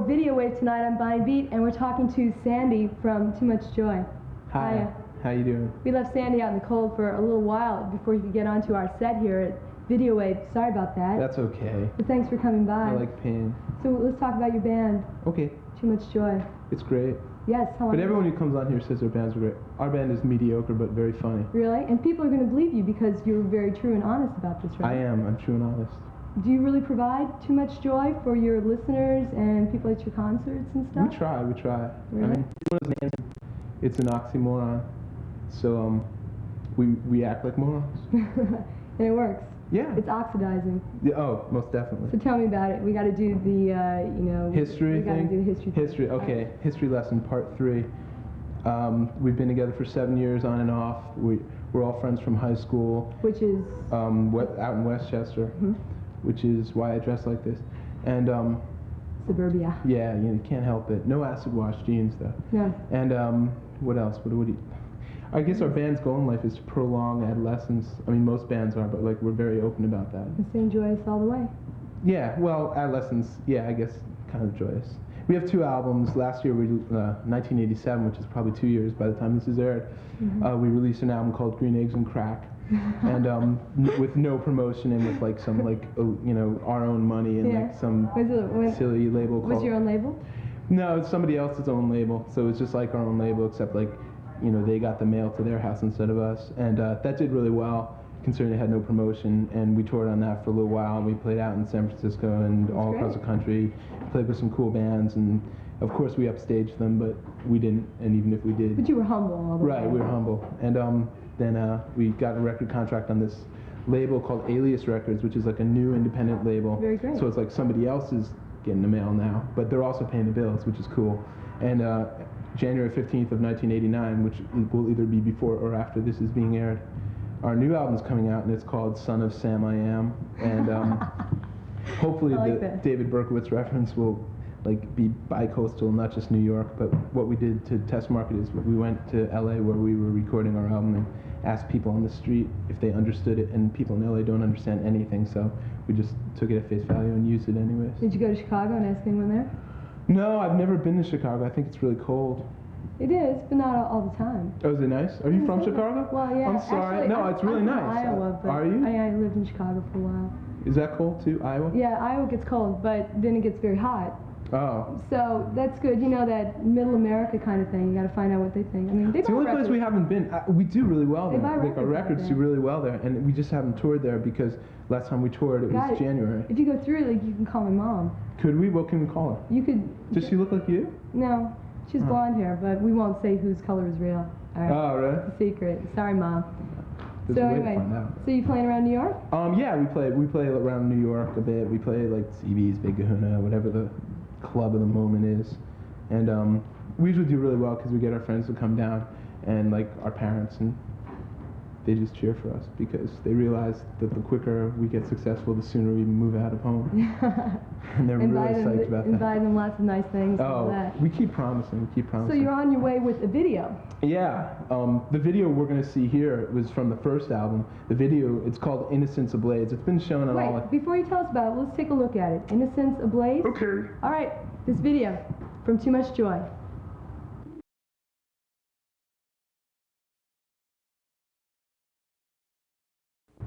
Videowave tonight on Buying Beat, and we're talking to Sandy from Too Much Joy. Hi. Hiya. How you doing? We left Sandy out in the cold for a little while before he could get onto our set here at Videowave. Sorry about that. That's okay. But thanks for coming by. I like pain. So let's talk about your band. Okay. Too Much Joy. It's great. Yes, how But everyone who comes on here says their bands are great. Our band is mediocre but very funny. Really? And people are going to believe you because you're very true and honest about this, right? I am. I'm true and honest. Do you really provide too much joy for your listeners and people at your concerts and stuff? We try. Really? I mean, it's an oxymoron. So we act like morons. And it works. Yeah. It's oxidizing. Yeah, oh, most definitely. So tell me about it. We got to do the, history we got to do the history thing. History, okay. History lesson, part 3. We've been together for 7 years on and off. We're all friends from high school. Which is? Out in Westchester, which is why I dress like this. And Suburbia. yeah, you can't help it. No acid wash jeans though. No. And what else? What do we? I guess our band's goal in life is to prolong adolescence. I mean, most bands are, but like we're very open about that. And staying joyous all the way. Yeah, well, adolescence. Yeah, I guess kind of joyous. We have 2 albums. Last year, 1987, which is probably 2 years by the time this is aired, we released an album called Green Eggs and Crack, and with no promotion and with like some our own money and like some silly label. Was your own label? No, it's somebody else's own label. So it's just like our own label, except like they got the mail to their house instead of us, and that did really well. Considering it had no promotion, and we toured on that for a little while. We played out in San Francisco and all across the country, played with some cool bands, and of course we upstaged them, but we didn't, and even if we did... But you were humble all the way. Right, we were humble. And then we got a record contract on this label called Alias Records, which is like a new independent label. Very great. So it's like somebody else is getting the mail now, but they're also paying the bills, which is cool. And January 15th of 1989, which will either be before or after this is being aired, our new album's coming out, and it's called Son of Sam I Am, and hopefully David Berkowitz reference will be bi-coastal, not just New York. But what we did to test market is we went to LA where we were recording our album and asked people on the street if they understood it, and people in LA don't understand anything, so we just took it at face value and used it anyways. Did you go to Chicago and ask anyone there? No, I've never been to Chicago. I think it's really cold. It is, but not all the time. Oh, is it nice? Are you from Chicago? Well, yeah. I'm sorry. Actually, no, it's really I'm nice. from Iowa, but are you? I lived in Chicago for a while. Is that cold too, Iowa? Yeah, Iowa gets cold, but then it gets very hot. Oh. So that's good. You know, that middle America kind of thing. You got to find out what they think. I mean, they it's the only place we haven't been. We do really well there. Our records do really well there, and we just haven't toured there because last time we toured it was January. If you go through, you can call my mom. Could we? What can we call her? You could. Does she look like you? No. She's blonde hair, but we won't say whose color is real. All right. Oh, really? It's a secret. Sorry, Mom. There's a way to find out. So you playing around New York? Yeah, we play around New York a bit. We play like CB's, Big Kahuna, whatever the club of the moment is. And we usually do really well because we get our friends to come down and like our parents, and they just cheer for us because they realize that the quicker we get successful, the sooner we move out of home. And they're really psyched about that. Inviting them lots of nice things. Oh, and all that. we keep promising. So you're on your way with a video. Yeah, the video we're going to see here was from the first album. The video, it's called Innocence Ablaze. It's been shown on all... Wait, before you tell us about it, let's take a look at it. Innocence Ablaze? Okay. All right, this video from Too Much Joy.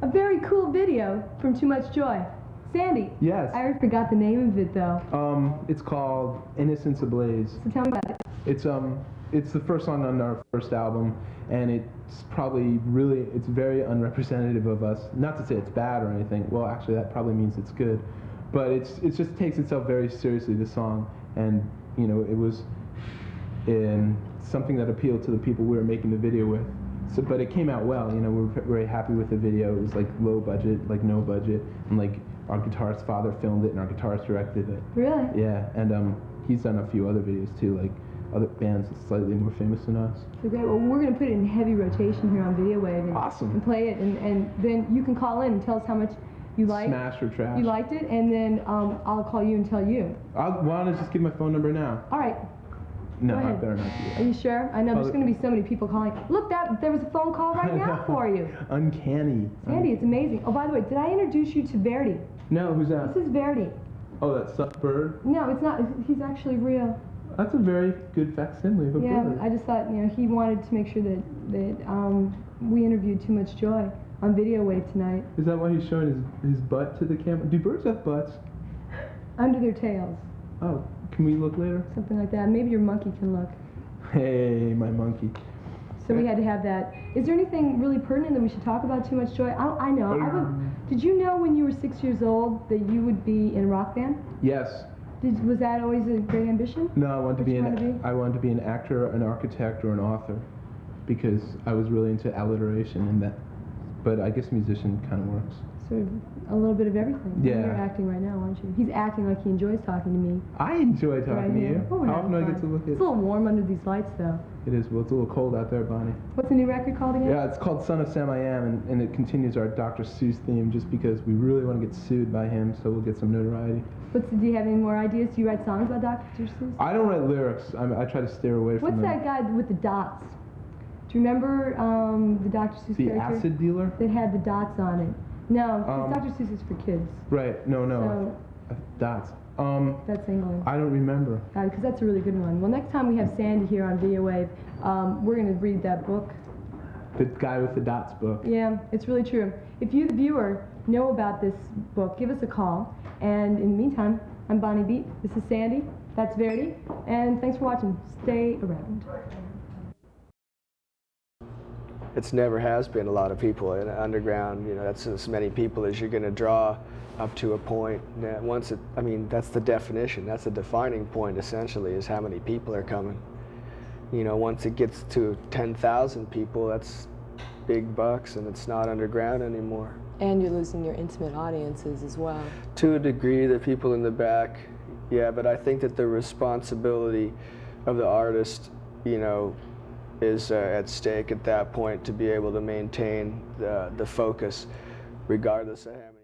A very cool video from Too Much Joy. Sandy. Yes. I already forgot the name of it though. It's called Innocence Ablaze. So tell me about it. It's the first song on our first album, and it's very unrepresentative of us. Not to say it's bad or anything. Well, actually, that probably means it's good. But it just takes itself very seriously, the song, and it was something that appealed to the people we were making the video with. So, but it came out well. We're very happy with the video. It was like low budget, like no budget, and like our guitarist's father filmed it, and our guitarist directed it. Really? Yeah, and he's done a few other videos too, like other bands slightly more famous than us. So great. Well, we're going to put it in heavy rotation here on Videowave. And, awesome. And play it, and then you can call in and tell us how much you liked. Smash or trash. You liked it, and then I'll call you and tell you. Why don't I just give my phone number now? All right. No, I better not do that. Are you sure? I know there's going to be so many people calling. Look, there was a phone call right now for you. Uncanny. Sandy, it's amazing. Oh, by the way, did I introduce you to Verdi? No, who's that? This is Verdi. Oh, that's some bird? No, it's not. He's actually real. That's a very good facsimile of a Yeah, bird. I just thought, he wanted to make sure that we interviewed Too Much Joy on Videowave tonight. Is that why he's showing his butt to the camera? Do birds have butts? Under their tails. Oh, can we look later? Something like that. Maybe your monkey can look. Hey, my monkey. So we had to have that. Is there anything really pertinent that we should talk about Too Much Joy? I know. Did you know when you were 6 years old that you would be in a rock band? Yes. Was that always a great ambition? No, I wanted I wanted to be an actor, an architect, or an author, because I was really into alliteration and that. But I guess musician kind of works. Sort of a little bit of everything. Yeah. You're acting right now, aren't you? He's acting like he enjoys talking to me. I enjoy talking to you. Well, we're How having often do I fun. get to look at? It's a little warm under these lights, though. It is. Well, it's a little cold out there, Bonnie. What's the new record called again? Yeah, it's called Son of Sam I Am, and it continues our Dr. Seuss theme just because we really want to get sued by him, so we'll get some notoriety. Do you have any more ideas? Do you write songs about Dr. Seuss? I don't write lyrics. I try to steer away from What's them. that guy with the dots? Do you remember the Dr. Seuss The character? acid dealer? That had the dots on it. No, 'cause Dr. Seuss is for kids. Right. No. So, Dots. that's England. I don't remember. Because that's a really good one. Well, next time we have Sandy here on Videowave, we're going to read that book. The guy with the dots book. Yeah, it's really true. If you, the viewer, know about this book, give us a call. And in the meantime, I'm Bonnie Beat. This is Sandy. That's Verity. And thanks for watching. Stay around. It's never has been a lot of people in the underground. That's as many people as you're going to draw up to a point. That's the definition. That's the defining point, essentially, is how many people are coming. Once it gets to 10,000 people, that's big bucks, and it's not underground anymore. And you're losing your intimate audiences as well. To a degree, the people in the back, yeah, but I think that the responsibility of the artist, is at stake at that point to be able to maintain the focus regardless of how many